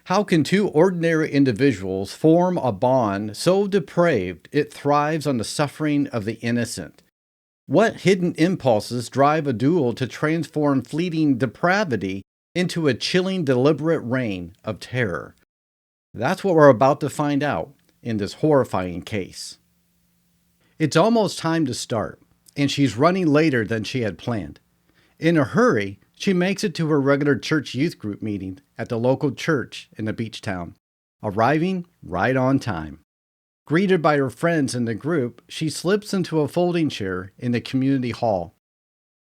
How can two ordinary individuals form a bond so depraved it thrives on the suffering of the innocent? What hidden impulses drive a duel to transform fleeting depravity into a chilling, deliberate reign of terror? That's what we're about to find out in this horrifying case. It's almost time to start, and she's running later than she had planned. In a hurry, she makes it to her regular church youth group meeting at the local church in the beach town, arriving right on time. Greeted by her friends in the group, she slips into a folding chair in the community hall,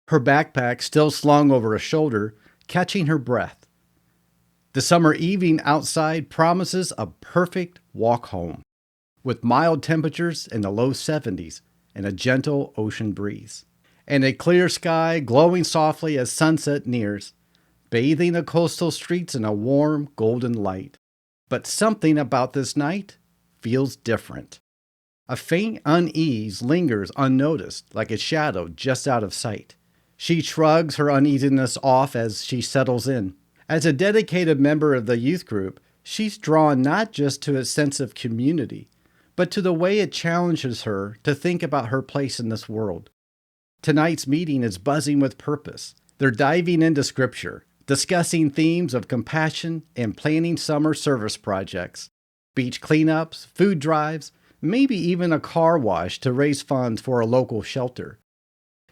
her backpack still slung over her shoulder, catching her breath. The summer evening outside promises a perfect walk home, with mild temperatures in the low 70s and a gentle ocean breeze, and a clear sky glowing softly as sunset nears, bathing the coastal streets in a warm golden light. But something about this night feels different. A faint unease lingers unnoticed, like a shadow just out of sight. She shrugs her uneasiness off as she settles in. As a dedicated member of the youth group, she's drawn not just to its sense of community, but to the way it challenges her to think about her place in this world. Tonight's meeting is buzzing with purpose. They're diving into scripture, discussing themes of compassion and planning summer service projects, beach cleanups, food drives, maybe even a car wash to raise funds for a local shelter.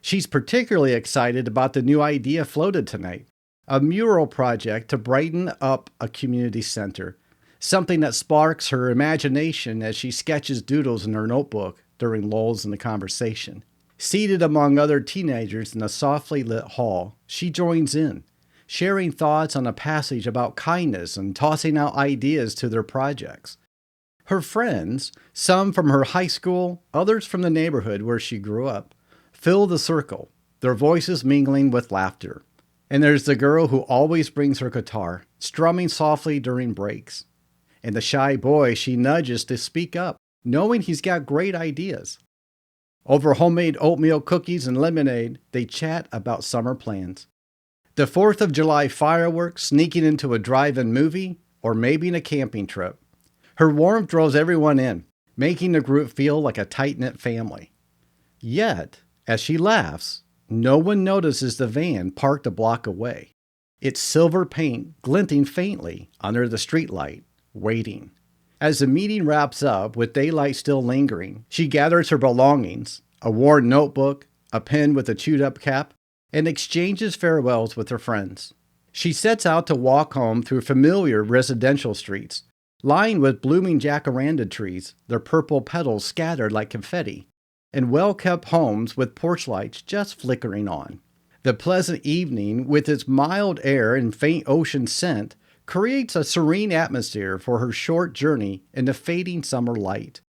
She's particularly excited about the new idea floated tonight, a mural project to brighten up a community center, something that sparks her imagination as she sketches doodles in her notebook during lulls in the conversation. Seated among other teenagers in a softly lit hall, she joins in, sharing thoughts on a passage about kindness and tossing out ideas to their projects. Her friends, some from her high school, others from the neighborhood where she grew up, fill the circle, their voices mingling with laughter. And there's the girl who always brings her guitar, strumming softly during breaks. And the shy boy she nudges to speak up, knowing he's got great ideas. Over homemade oatmeal cookies and lemonade, they chat about summer plans. The 4th of July fireworks, sneaking into a drive-in movie, or maybe a camping trip. Her warmth draws everyone in, making the group feel like a tight-knit family. Yet, as she laughs, no one notices the van parked a block away, its silver paint glinting faintly under the streetlight, waiting. As the meeting wraps up with daylight still lingering, she gathers her belongings, a worn notebook, a pen with a chewed-up cap, and exchanges farewells with her friends. She sets out to walk home through familiar residential streets, lined with blooming jacaranda trees, their purple petals scattered like confetti, and well-kept homes with porch lights just flickering on. The pleasant evening, with its mild air and faint ocean scent, creates a serene atmosphere for her short journey in the fading summer light.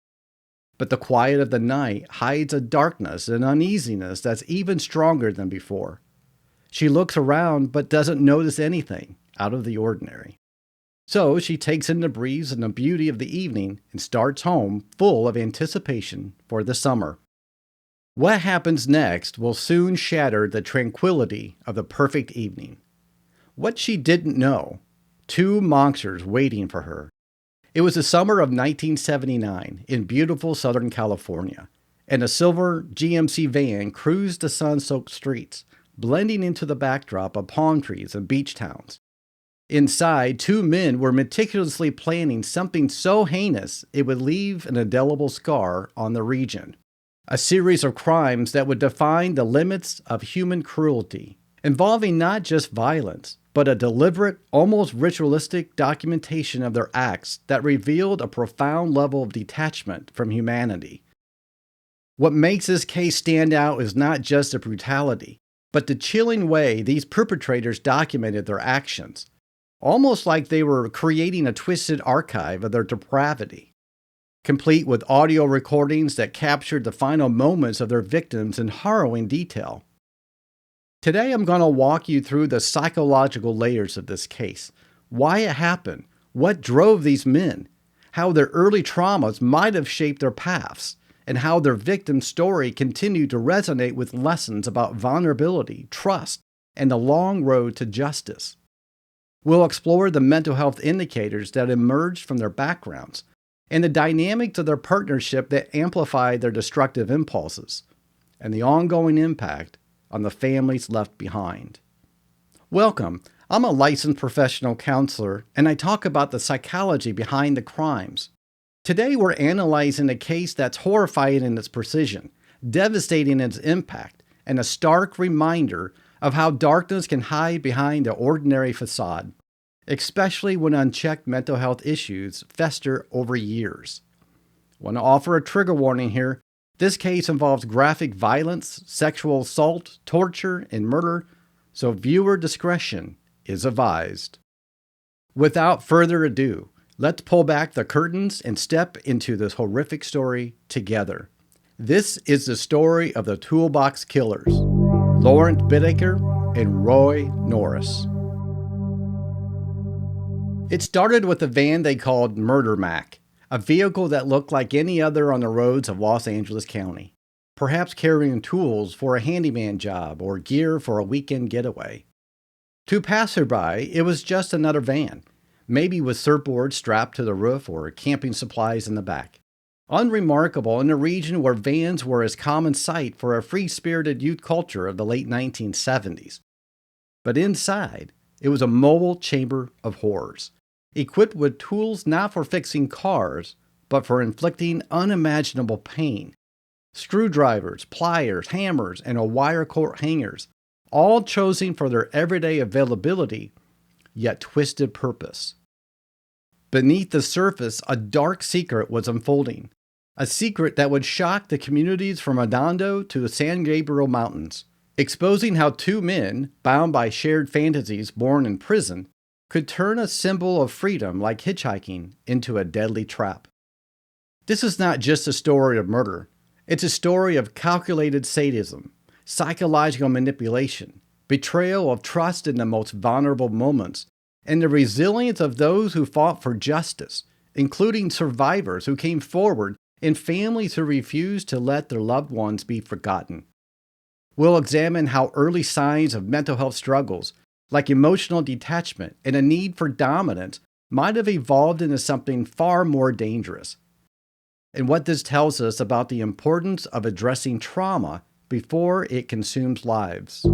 But the quiet of the night hides a darkness and uneasiness that's even stronger than before. She looks around but doesn't notice anything out of the ordinary. So she takes in the breeze and the beauty of the evening and starts home full of anticipation for the summer. What happens next will soon shatter the tranquility of the perfect evening. What she didn't know, two monsters waiting for her. It was the summer of 1979 in beautiful Southern California, and a silver GMC van cruised the sun-soaked streets, blending into the backdrop of palm trees and beach towns. Inside, two men were meticulously planning something so heinous it would leave an indelible scar on the region. A series of crimes that would define the limits of human cruelty, involving not just violence, but a deliberate, almost ritualistic documentation of their acts that revealed a profound level of detachment from humanity. What makes this case stand out is not just the brutality, but the chilling way these perpetrators documented their actions, almost like they were creating a twisted archive of their depravity, complete with audio recordings that captured the final moments of their victims in harrowing detail. Today I'm going to walk you through the psychological layers of this case, why it happened, what drove these men, how their early traumas might have shaped their paths, and how their victim's story continued to resonate with lessons about vulnerability, trust, and the long road to justice. We'll explore the mental health indicators that emerged from their backgrounds and the dynamics of their partnership that amplified their destructive impulses, and the ongoing impact on the families left behind. Welcome. I'm a licensed professional counselor, and I talk about the psychology behind the crimes. Today, we're analyzing a case that's horrifying in its precision, devastating in its impact, and a stark reminder of how darkness can hide behind the ordinary facade, especially when unchecked mental health issues fester over years. I want to offer a trigger warning here. This case involves graphic violence, sexual assault, torture, and murder, so viewer discretion is advised. Without further ado, let's pull back the curtains and step into this horrific story together. This is the story of the Toolbox Killers, Lawrence Bittaker and Roy Norris. It started with a van they called Murder Mac, a vehicle that looked like any other on the roads of Los Angeles County, perhaps carrying tools for a handyman job or gear for a weekend getaway. To passerby, it was just another van, maybe with surfboards strapped to the roof or camping supplies in the back. Unremarkable in a region where vans were a common sight for a free-spirited youth culture of the late 1970s. But inside, it was a mobile chamber of horrors, equipped with tools not for fixing cars, but for inflicting unimaginable pain. Screwdrivers, pliers, hammers, and a wire cord hangers, all chosen for their everyday availability, yet twisted purpose. Beneath the surface, a dark secret was unfolding, a secret that would shock the communities from Redondo to the San Gabriel Mountains, exposing how two men, bound by shared fantasies born in prison, could turn a symbol of freedom like hitchhiking into a deadly trap. This is not just a story of murder. It's a story of calculated sadism, psychological manipulation, betrayal of trust in the most vulnerable moments, and the resilience of those who fought for justice, including survivors who came forward and families who refused to let their loved ones be forgotten. We'll examine how early signs of mental health struggles, like emotional detachment and a need for dominance, might have evolved into something far more dangerous, and what this tells us about the importance of addressing trauma before it consumes lives.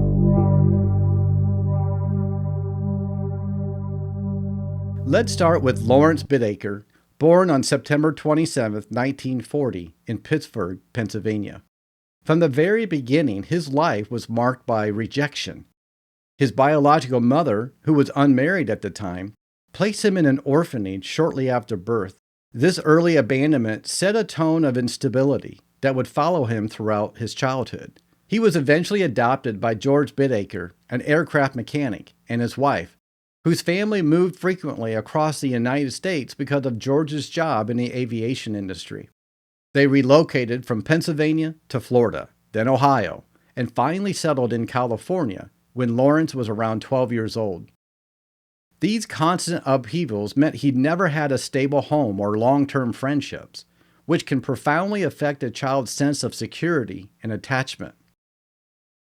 Let's start with Lawrence Bittaker, born on September 27, 1940, in Pittsburgh, Pennsylvania. From the very beginning, his life was marked by rejection. His biological mother, who was unmarried at the time, placed him in an orphanage shortly after birth. This early abandonment set a tone of instability that would follow him throughout his childhood. He was eventually adopted by George Bittaker, an aircraft mechanic, and his wife, whose family moved frequently across the United States because of George's job in the aviation industry. They relocated from Pennsylvania to Florida, then Ohio, and finally settled in California when Lawrence was around 12 years old. These constant upheavals meant he never had a stable home or long-term friendships, which can profoundly affect a child's sense of security and attachment.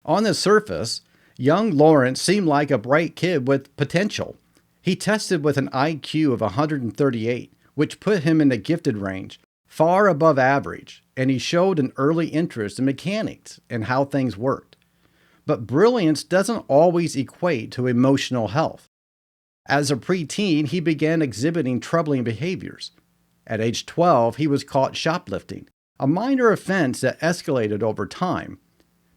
On the surface, young Lawrence seemed like a bright kid with potential. He tested with an IQ of 138, which put him in the gifted range, far above average, and he showed an early interest in mechanics and how things worked. But brilliance doesn't always equate to emotional health. As a preteen, he began exhibiting troubling behaviors. At age 12, he was caught shoplifting, a minor offense that escalated over time.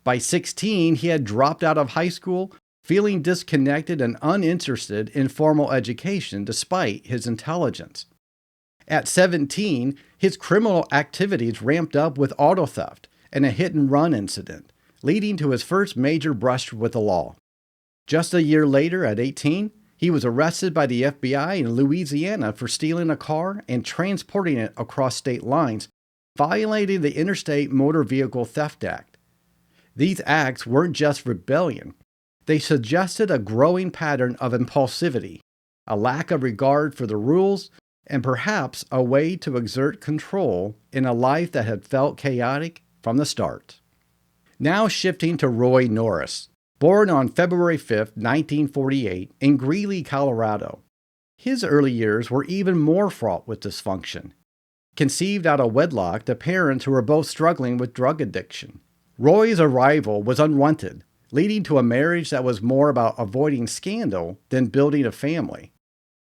By 16, he had dropped out of high school, feeling disconnected and uninterested in formal education despite his intelligence. At 17, his criminal activities ramped up with auto theft and a hit-and-run incident, leading to his first major brush with the law. Just a year later, at 18, he was arrested by the FBI in Louisiana for stealing a car and transporting it across state lines, violating the Interstate Motor Vehicle Theft Act. These acts weren't just rebellion. They suggested a growing pattern of impulsivity, a lack of regard for the rules, and perhaps a way to exert control in a life that had felt chaotic from the start. Now shifting to Roy Norris, Born on February 5, 1948, in Greeley, Colorado, his early years were even more fraught with dysfunction. Conceived out of wedlock to parents who were both struggling with drug addiction, Roy's arrival was unwanted, leading to a marriage that was more about avoiding scandal than building a family.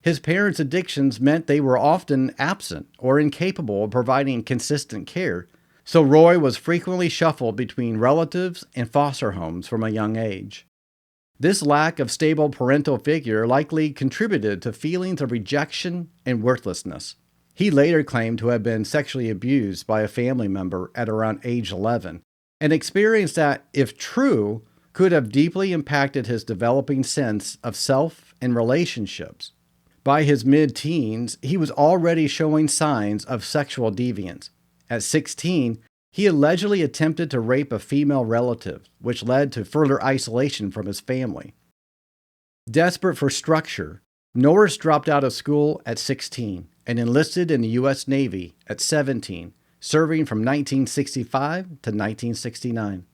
His parents' addictions meant they were often absent or incapable of providing consistent care, so Roy was frequently shuffled between relatives and foster homes from a young age. This lack of stable parental figure likely contributed to feelings of rejection and worthlessness. He later claimed to have been sexually abused by a family member at around age 11, an experience that, if true, could have deeply impacted his developing sense of self and relationships. By his mid-teens, he was already showing signs of sexual deviance. At 16, he allegedly attempted to rape a female relative, which led to further isolation from his family. Desperate for structure, Norris dropped out of school at 16 and enlisted in the U.S. Navy at 17, serving from 1965 to 1969.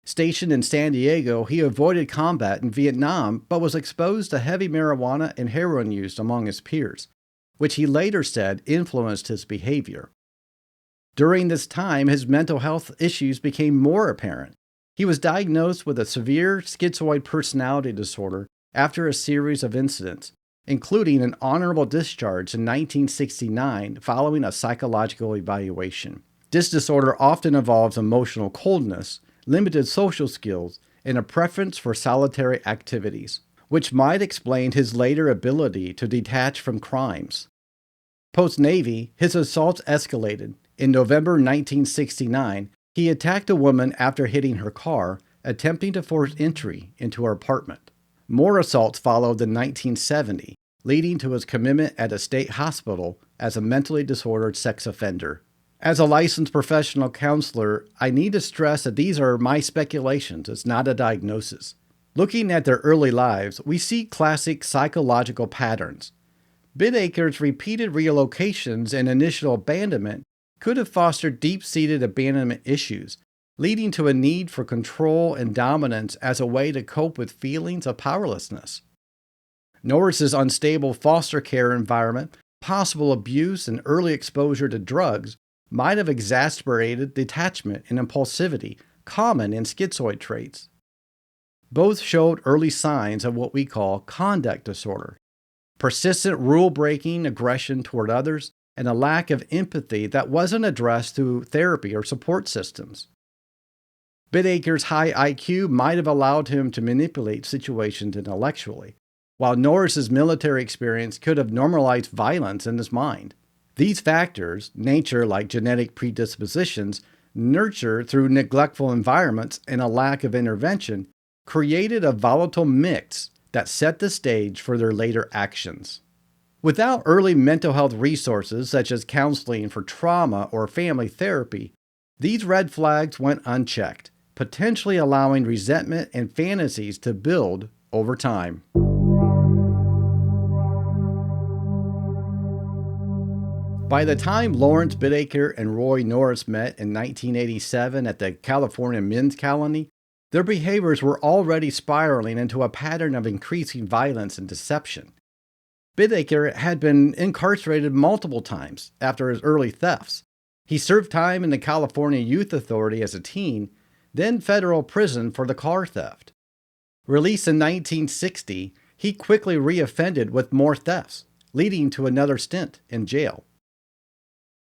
Stationed in San Diego, he avoided combat in Vietnam but was exposed to heavy marijuana and heroin use among his peers, which he later said influenced his behavior. During this time, his mental health issues became more apparent. He was diagnosed with a severe schizoid personality disorder after a series of incidents, including an honorable discharge in 1969 following a psychological evaluation. This disorder often involves emotional coldness, limited social skills, and a preference for solitary activities, which might explain his later ability to detach from crimes. Post-Navy, his assaults escalated. In November 1969, he attacked a woman after hitting her car, attempting to force entry into her apartment. More assaults followed in 1970, leading to his commitment at a state hospital as a mentally disordered sex offender. As a licensed professional counselor, I need to stress that these are my speculations. It's not a diagnosis. Looking at their early lives, we see classic psychological patterns. Bidaker's repeated relocations and initial abandonment could have fostered deep-seated abandonment issues, leading to a need for control and dominance as a way to cope with feelings of powerlessness. Norris's unstable foster care environment, possible abuse, and early exposure to drugs might have exacerbated detachment and impulsivity common in schizoid traits. Both showed early signs of what we call conduct disorder, persistent rule-breaking aggression toward others, and a lack of empathy that wasn't addressed through therapy or support systems. Bidaker's high IQ might have allowed him to manipulate situations intellectually, while Norris's military experience could have normalized violence in his mind. These factors, nature like genetic predispositions, nurture through neglectful environments, and a lack of intervention, created a volatile mix that set the stage for their later actions. Without early mental health resources such as counseling for trauma or family therapy, these red flags went unchecked, potentially allowing resentment and fantasies to build over time. By the time Lawrence Bidaker and Roy Norris met in 1987 at the California Men's Colony, their behaviors were already spiraling into a pattern of increasing violence and deception. Bidaker had been incarcerated multiple times after his early thefts. He served time in the California Youth Authority as a teen, then federal prison for the car theft. Released in 1960, he quickly reoffended with more thefts, leading to another stint in jail.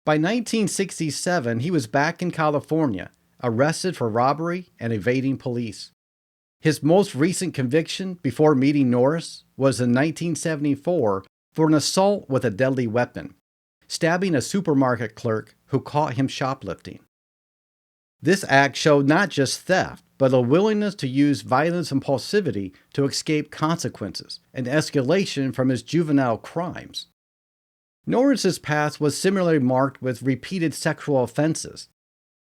By 1967, he was back in California, arrested for robbery and evading police. His most recent conviction before meeting Norris was in 1974 for an assault with a deadly weapon, stabbing a supermarket clerk who caught him shoplifting. This act showed not just theft, but a willingness to use violence and impulsivity to escape consequences, an escalation from his juvenile crimes. Norris's past was similarly marked with repeated sexual offenses.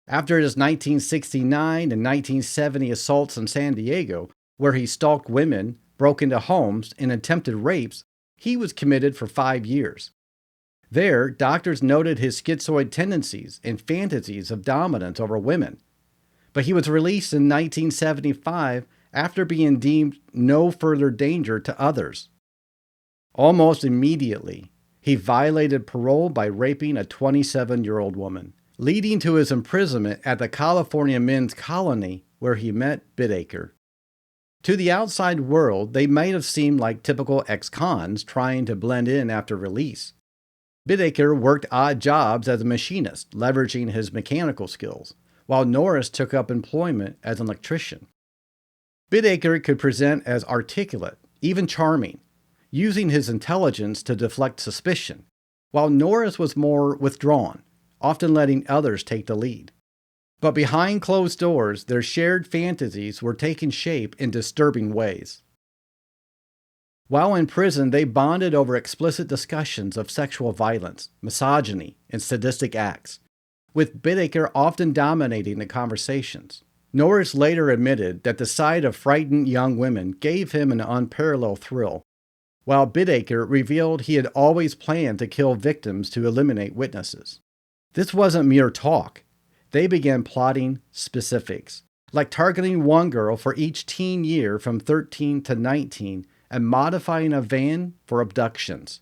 After his 1969 and 1970 assaults in San Diego, where he stalked women, broke into homes, and attempted rapes, he was committed for 5 years. There, doctors noted his schizoid tendencies and fantasies of dominance over women. But he was released in 1975 after being deemed no further danger to others. Almost immediately, he violated parole by raping a 27-year-old woman, leading to his imprisonment at the California Men's Colony where he met Bittaker. To the outside world, they might have seemed like typical ex-cons trying to blend in after release. Bittaker worked odd jobs as a machinist, leveraging his mechanical skills, while Norris took up employment as an electrician. Bittaker could present as articulate, even charming, using his intelligence to deflect suspicion, while Norris was more withdrawn, often letting others take the lead. But behind closed doors, their shared fantasies were taking shape in disturbing ways. While in prison, they bonded over explicit discussions of sexual violence, misogyny, and sadistic acts, with Bittaker often dominating the conversations. Norris later admitted that the sight of frightened young women gave him an unparalleled thrill, while Bittaker revealed he had always planned to kill victims to eliminate witnesses. This wasn't mere talk. They began plotting specifics, like targeting one girl for each teen year from 13 to 19 and modifying a van for abductions.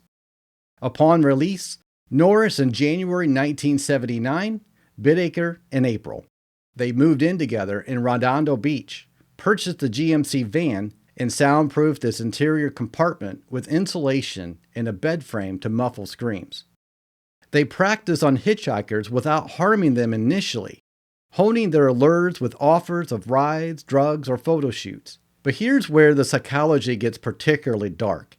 Upon release, Norris in January 1979, Bittaker in April. They moved in together in Redondo Beach, purchased the GMC van, and soundproofed its interior compartment with insulation and a bed frame to muffle screams. They practiced on hitchhikers without harming them initially, honing their allures with offers of rides, drugs, or photo shoots. But here's where the psychology gets particularly dark.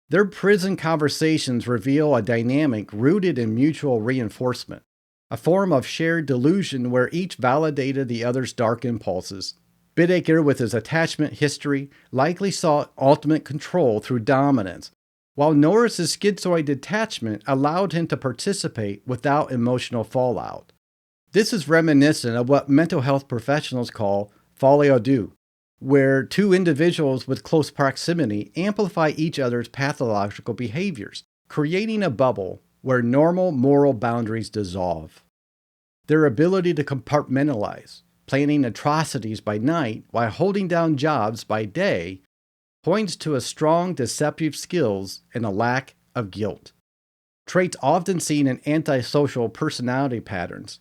Their prison conversations reveal a dynamic rooted in mutual reinforcement, a form of shared delusion where each validated the other's dark impulses. Bittaker, with his attachment history, likely sought ultimate control through dominance, while Norris's schizoid detachment allowed him to participate without emotional fallout. This is reminiscent of what mental health professionals call folie à deux, where two individuals with close proximity amplify each other's pathological behaviors, creating a bubble where normal moral boundaries dissolve. Their ability to compartmentalize, planning atrocities by night while holding down jobs by day, points to a strong deceptive skills and a lack of guilt. Traits often seen in antisocial personality patterns.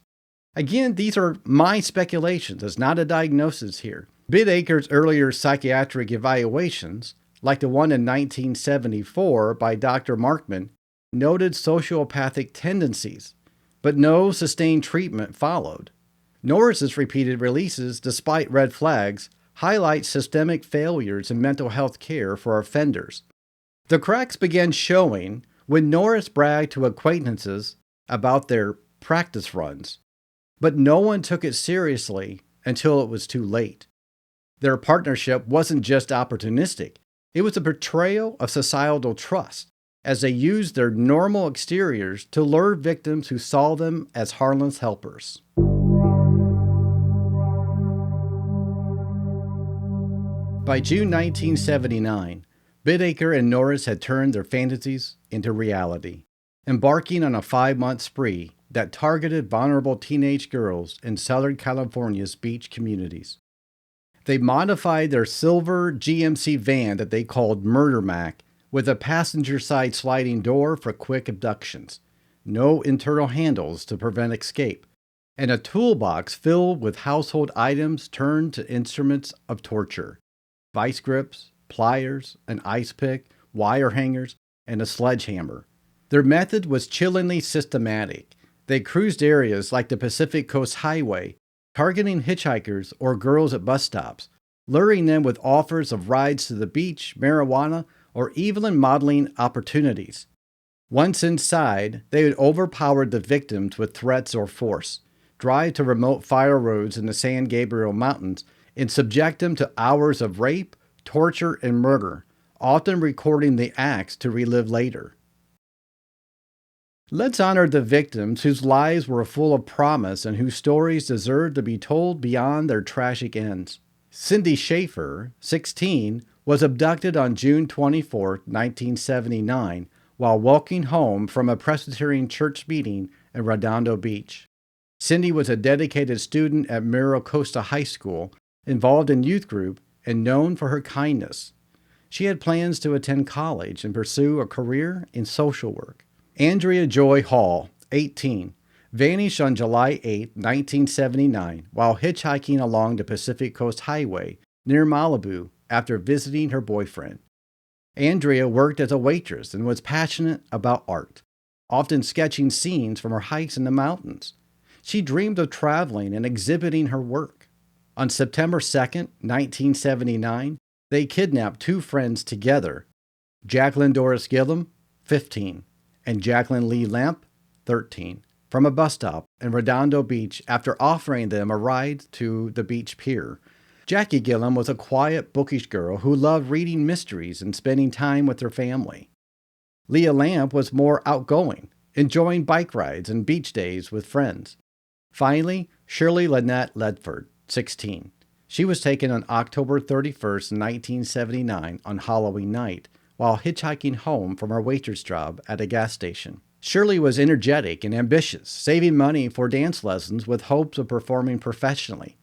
Again, these are my speculations. It's not a diagnosis here. Bittaker's earlier psychiatric evaluations, like the one in 1974 by Dr. Markman, noted sociopathic tendencies, but no sustained treatment followed. Norris's repeated releases, despite red flags, highlight systemic failures in mental health care for offenders. The cracks began showing when Norris bragged to acquaintances about their practice runs, but no one took it seriously until it was too late. Their partnership wasn't just opportunistic, it was a betrayal of societal trust, as they used their normal exteriors to lure victims who saw them as harmless helpers. By June 1979, Bittaker and Norris had turned their fantasies into reality, embarking on a 5-month spree that targeted vulnerable teenage girls in Southern California's beach communities. They modified their silver GMC van that they called Murder Mac with a passenger side sliding door for quick abductions, no internal handles to prevent escape, and a toolbox filled with household items turned to instruments of torture. Vice grips, pliers, an ice pick, wire hangers, and a sledgehammer. Their method was chillingly systematic. They cruised areas like the Pacific Coast Highway, targeting hitchhikers or girls at bus stops, luring them with offers of rides to the beach, marijuana, or even modeling opportunities. Once inside, they would overpower the victims with threats or force, drive to remote fire roads in the San Gabriel Mountains, and subject them to hours of rape, torture, and murder, often recording the acts to relive later. Let's honor the victims whose lives were full of promise and whose stories deserve to be told beyond their tragic ends. Cindy Schaefer, 16, was abducted on June 24, 1979, while walking home from a Presbyterian church meeting in Redondo Beach. Cindy was a dedicated student at Mira Costa High School, involved in youth group, and known for her kindness. She had plans to attend college and pursue a career in social work. Andrea Joy Hall, 18, vanished on July 8, 1979, while hitchhiking along the Pacific Coast Highway near Malibu after visiting her boyfriend. Andrea worked as a waitress and was passionate about art, often sketching scenes from her hikes in the mountains. She dreamed of traveling and exhibiting her work. On September 2, 1979, they kidnapped two friends together, Jacqueline Doris Gillum, 15, and Jacqueline Lee Lamp, 13, from a bus stop in Redondo Beach after offering them a ride to the beach pier. Jackie Gillum was a quiet, bookish girl who loved reading mysteries and spending time with her family. Leah Lamp was more outgoing, enjoying bike rides and beach days with friends. Finally, Shirley Lynette Ledford, 16. She was taken on October 31, 1979 on Halloween night while hitchhiking home from her waitress job at a gas station. Shirley was energetic and ambitious, saving money for dance lessons with hopes of performing professionally.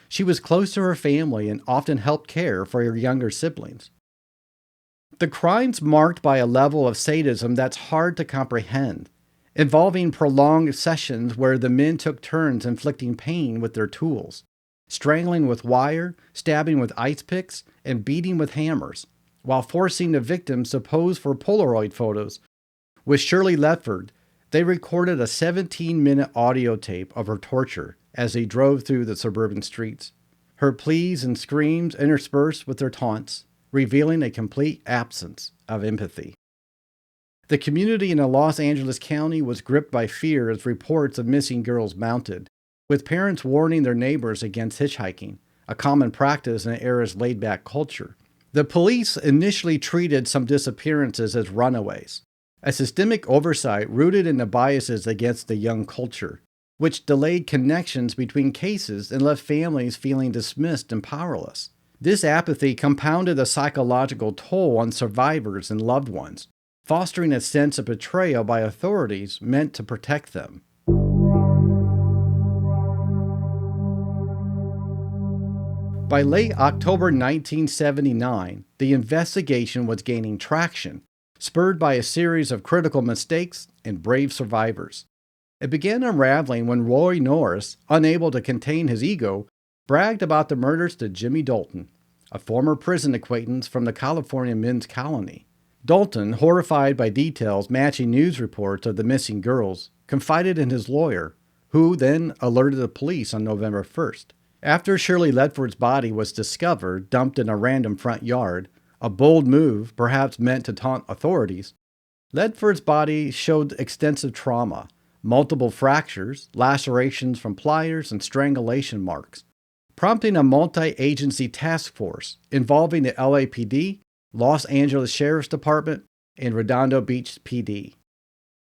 She was close to her family and often helped care for her younger siblings. The crimes marked by a level of sadism that's hard to comprehend, involving prolonged sessions where the men took turns inflicting pain with their tools, strangling with wire, stabbing with ice picks, and beating with hammers, while forcing the victims to pose for Polaroid photos. With Shirley Ledford, they recorded a 17-minute audio tape of her torture as they drove through the suburban streets, her pleas and screams interspersed with their taunts, revealing a complete absence of empathy. The community in Los Angeles County was gripped by fear as reports of missing girls mounted, with parents warning their neighbors against hitchhiking, a common practice in the era's laid-back culture. The police initially treated some disappearances as runaways, a systemic oversight rooted in the biases against the young culture, which delayed connections between cases and left families feeling dismissed and powerless. This apathy compounded a psychological toll on survivors and loved ones, fostering a sense of betrayal by authorities meant to protect them. By late October 1979, the investigation was gaining traction, spurred by a series of critical mistakes and brave survivors. It began unraveling when Roy Norris, unable to contain his ego, bragged about the murders to Jimmy Dalton, a former prison acquaintance from the California men's colony. Dalton, horrified by details matching news reports of the missing girls, confided in his lawyer, who then alerted the police on November 1st. After Shirley Ledford's body was discovered dumped in a random front yard, a bold move perhaps meant to taunt authorities, Ledford's body showed extensive trauma, multiple fractures, lacerations from pliers, and strangulation marks, prompting a multi-agency task force involving the LAPD, Los Angeles Sheriff's Department, and Redondo Beach PD.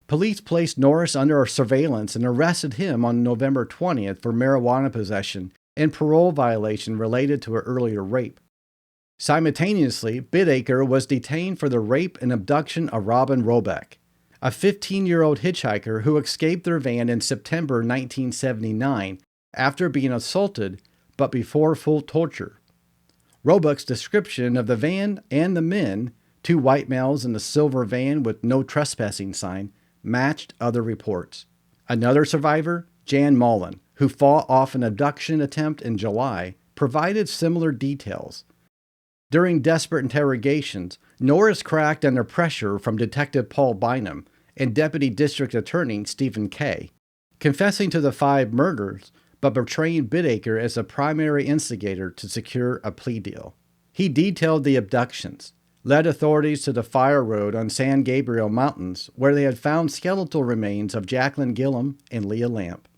Police placed Norris under surveillance and arrested him on November 20th for marijuana possession and parole violation related to an earlier rape. Simultaneously, Bidaker was detained for the rape and abduction of Robin Roebuck, a 15-year-old hitchhiker who escaped their van in September 1979 after being assaulted, but before full torture. Roebuck's description of the van and the men, two white males in a silver van with no trespassing sign, matched other reports. Another survivor, Jan Mullen, who fought off an abduction attempt in July, provided similar details. During desperate interrogations, Norris cracked under pressure from Detective Paul Bynum and Deputy District Attorney Stephen Kay, confessing to the 5 murders but portraying Bidaker as the primary instigator to secure a plea deal. He detailed the abductions, led authorities to the fire road on San Gabriel Mountains where they had found skeletal remains of Jacqueline Gillum and Leah Lamp.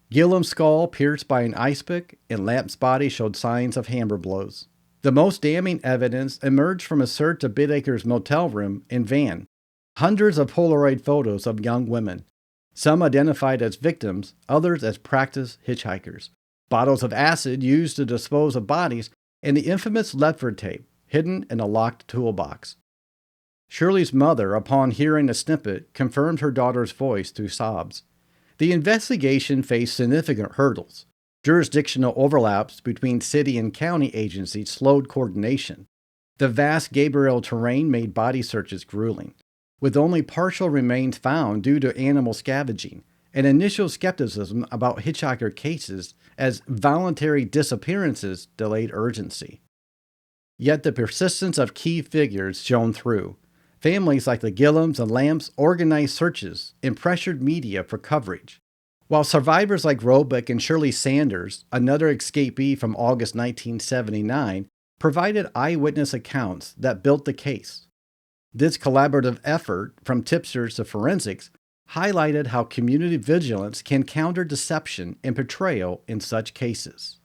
Gillum's skull pierced by an ice pick, and Lamp's body showed signs of hammer blows. The most damning evidence emerged from a search of Bidaker's motel room and van. Hundreds of Polaroid photos of young women, some identified as victims, others as practice hitchhikers, bottles of acid used to dispose of bodies, and the infamous Ledford tape, hidden in a locked toolbox. Shirley's mother, upon hearing the snippet, confirmed her daughter's voice through sobs. The investigation faced significant hurdles. Jurisdictional overlaps between city and county agencies slowed coordination. The vast Gabriel terrain made body searches grueling, with only partial remains found due to animal scavenging and initial skepticism about hitchhiker cases as voluntary disappearances delayed urgency. Yet the persistence of key figures shone through. Families like the Gillums and Lamps organized searches and pressured media for coverage, while survivors like Roebuck and Shirley Sanders, another escapee from August 1979, provided eyewitness accounts that built the case. This collaborative effort, from tipsters to forensics, highlighted how community vigilance can counter deception and betrayal in such cases.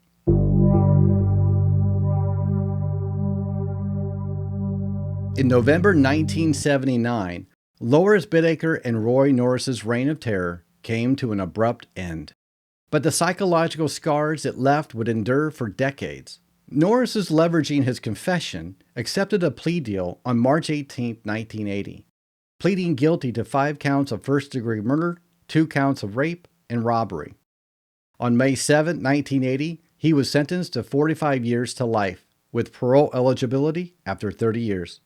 In November 1979, Loris Bittaker and Roy Norris's reign of terror came to an abrupt end. But the psychological scars it left would endure for decades. Norris, leveraging his confession, accepted a plea deal on March 18, 1980, pleading guilty to 5 counts of first-degree murder, 2 counts of rape, and robbery. On May 7, 1980, he was sentenced to 45 years to life, with parole eligibility after 30 years.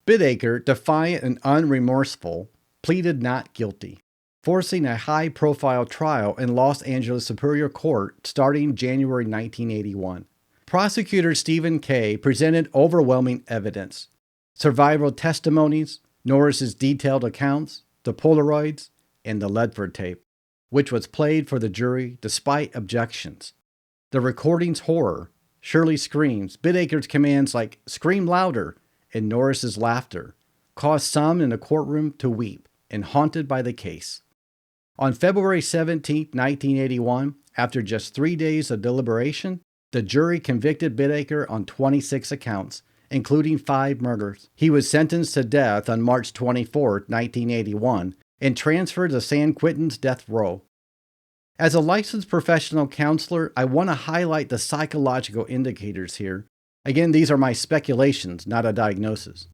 Bittaker, defiant and unremorseful, pleaded not guilty, forcing a high-profile trial in Los Angeles Superior Court starting January 1981. Prosecutor Stephen Kay presented overwhelming evidence: survival testimonies, Norris's detailed accounts, the Polaroids, and the Ledford tape, which was played for the jury despite objections. The recording's horror, Shirley's screams, Bittaker's commands like "scream louder," and Norris's laughter, caused some in the courtroom to weep, and haunted by the case. On February 17, 1981, after just 3 days of deliberation, the jury convicted Bittaker on 26 accounts, including 5 murders. He was sentenced to death on March 24, 1981, and transferred to San Quentin's death row. As a licensed professional counselor, I want to highlight the psychological indicators here. Again, these are my speculations, not a diagnosis.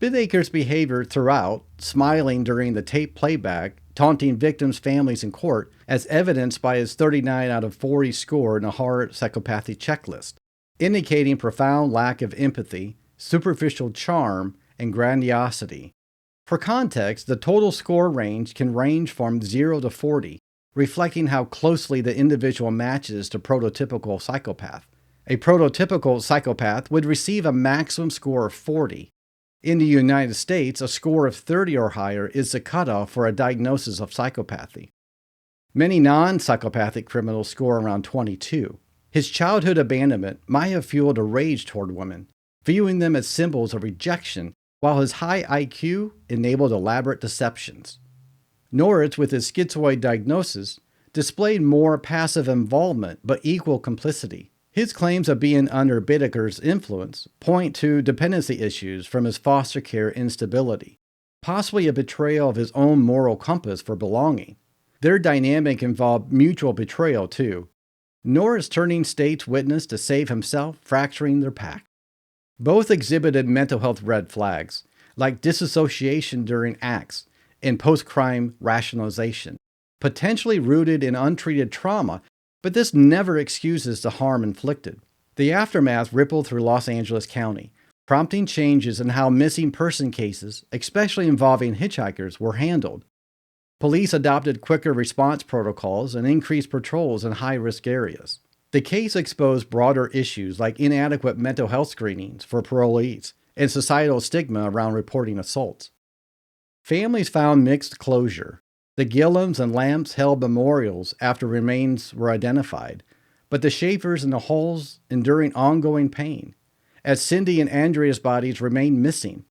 Bittaker's behavior throughout, smiling during the tape playback, taunting victims' families in court, as evidenced by his 39 out of 40 score in the horror psychopathy checklist, indicating profound lack of empathy, superficial charm, and grandiosity. For context, the total score range can range from 0 to 40, reflecting how closely the individual matches to prototypical psychopath. A prototypical psychopath would receive a maximum score of 40. In the United States, a score of 30 or higher is the cutoff for a diagnosis of psychopathy. Many non-psychopathic criminals score around 22. His childhood abandonment might have fueled a rage toward women, viewing them as symbols of rejection, while his high IQ enabled elaborate deceptions. Norris, with his schizoid diagnosis, displayed more passive involvement but equal complicity. His claims of being under Bittaker's influence point to dependency issues from his foster care instability, possibly a betrayal of his own moral compass for belonging. Their dynamic involved mutual betrayal, too. Norris turning state's witness to save himself, fracturing their pact. Both exhibited mental health red flags, like disassociation during acts and post-crime rationalization, potentially rooted in untreated trauma, but this never excuses the harm inflicted. The aftermath rippled through Los Angeles County, prompting changes in how missing person cases, especially involving hitchhikers, were handled. Police adopted quicker response protocols and increased patrols in high-risk areas. The case exposed broader issues like inadequate mental health screenings for parolees and societal stigma around reporting assaults. Families found mixed closure. The Gillums and Lamps held memorials after remains were identified, but the Schaefers and the Hulls enduring ongoing pain, as Cindy and Andrea's bodies remained missing.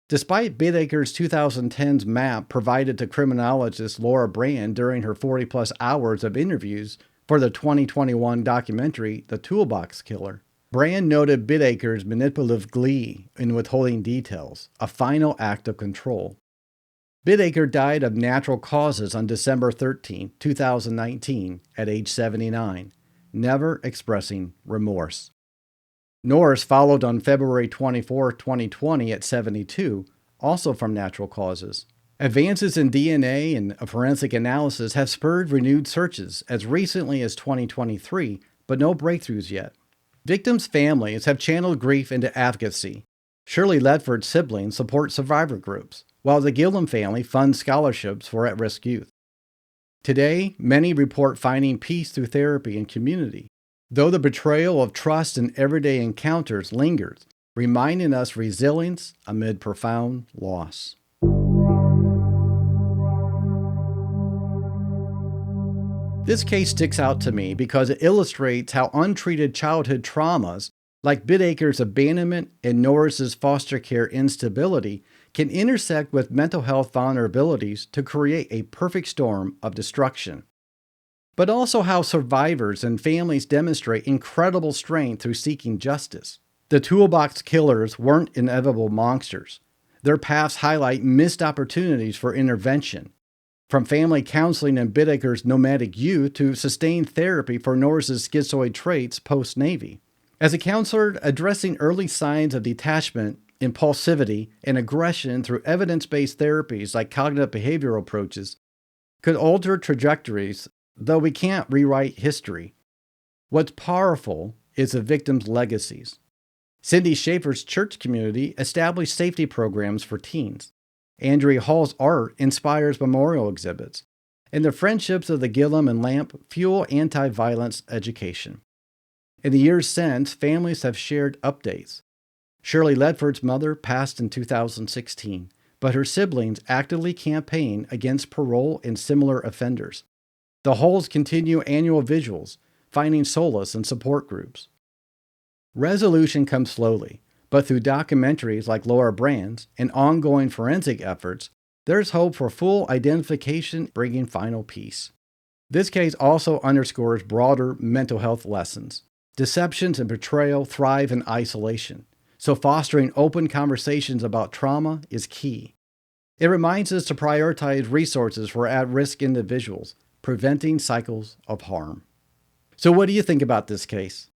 Despite Bittaker's 2010's map provided to criminologist Laura Brand during her 40-plus hours of interviews for the 2021 documentary The Toolbox Killer, Brand noted Bittaker's manipulative glee in withholding details, a final act of control. Bittaker died of natural causes on December 13, 2019, at age 79, never expressing remorse. Norris followed on February 24, 2020, at 72, also from natural causes. Advances in DNA and forensic analysis have spurred renewed searches as recently as 2023, but no breakthroughs yet. Victims' families have channeled grief into advocacy. Shirley Ledford's siblings support survivor groups, while the Gillum family funds scholarships for at-risk youth. Today, many report finding peace through therapy and community, though the betrayal of trust in everyday encounters lingers, reminding us resilience amid profound loss. This case sticks out to me because it illustrates how untreated childhood traumas, like Bidaker's abandonment and Norris's foster care instability, can intersect with mental health vulnerabilities to create a perfect storm of destruction. But also how survivors and families demonstrate incredible strength through seeking justice. The toolbox killers weren't inevitable monsters. Their paths highlight missed opportunities for intervention. From family counseling in Bidaker's nomadic youth to sustained therapy for Norris's schizoid traits post-Navy. As a counselor, addressing early signs of detachment, impulsivity, and aggression through evidence-based therapies like cognitive behavioral approaches could alter trajectories, though we can't rewrite history. What's powerful is the victims' legacies. Cindy Schaefer's church community established safety programs for teens. Andrea Hall's art inspires memorial exhibits, and the friendships of the Gillum and Lamp fuel anti-violence education. In the years since, families have shared updates. Shirley Ledford's mother passed in 2016, but her siblings actively campaign against parole and similar offenders. The Halls continue annual vigils, finding solace in support groups. Resolution comes slowly, but through documentaries like Laura Brand's and ongoing forensic efforts, there's hope for full identification, bringing final peace. This case also underscores broader mental health lessons. Deceptions and betrayal thrive in isolation, so fostering open conversations about trauma is key. It reminds us to prioritize resources for at-risk individuals, preventing cycles of harm. So what do you think about this case?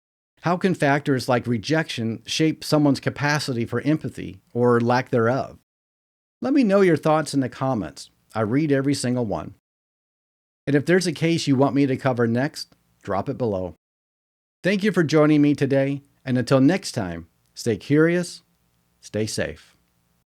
How can factors like rejection shape someone's capacity for empathy or lack thereof? Let me know your thoughts in the comments. I read every single one. And if there's a case you want me to cover next, drop it below. Thank you for joining me today, and until next time, stay curious, stay safe.